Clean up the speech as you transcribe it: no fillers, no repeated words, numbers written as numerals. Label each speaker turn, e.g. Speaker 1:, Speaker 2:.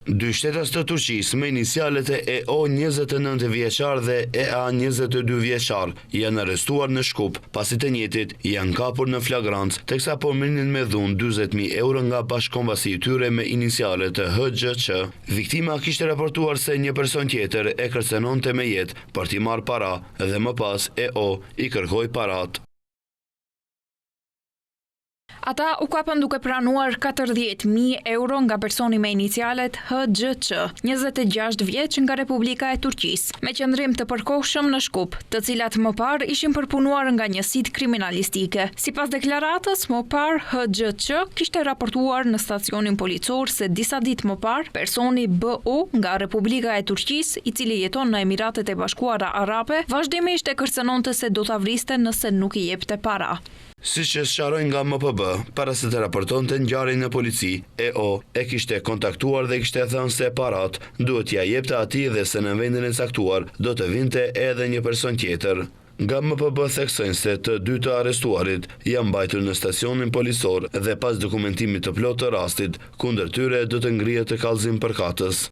Speaker 1: Dy shtetas të Turqisë me inicialet e EO 29 vjeçar dhe EA 22 vjeçar janë arrestuar në Shkup, pasi të njëjtit janë kapur në flagrancë, teksa po merrnin me dhunë 40.000 euro nga bashkëkombësi i tyre me inicialet të HGQ. Viktima kishte raportuar se një person tjetër e kërcenonte me jetë për t'i marrë para dhe më pas EO i kërkoi parat.
Speaker 2: Ata u kapën duke pranuar 40.000 euro nga personi me inicialet HGQ, 26 vjeç nga Republika e Turqisë, me qëndrim të përkohshëm në Shkup, të cilat më parë ishin përpunuar nga një sit kriminalistike. Sipas deklaratës, më parë HGQ kishte raportuar në stacionin policor se disa ditë më parë, personi BU nga Republika e Turqisë, i cili jeton në Emiratet e Bashkuara Arabe, vazhdimisht e kërcënonte se do ta vriste nëse nuk i jepte para.
Speaker 1: Siç e sqaroi nga MPB, para se të raportonte ngjarjen në polici, EO e kishte kontaktuar dhe kishte thënë se parat duhet t'ia jepte atij dhe se në vendin e caktuar do të vinte edhe një person tjetër. Nga MPB theksojnë se të dy të arrestuarit janë mbajtur në stacionin policor dhe pas dokumentimit të plotë të rastit, kundër tyre do të ngrihet të kallëzim përkatës.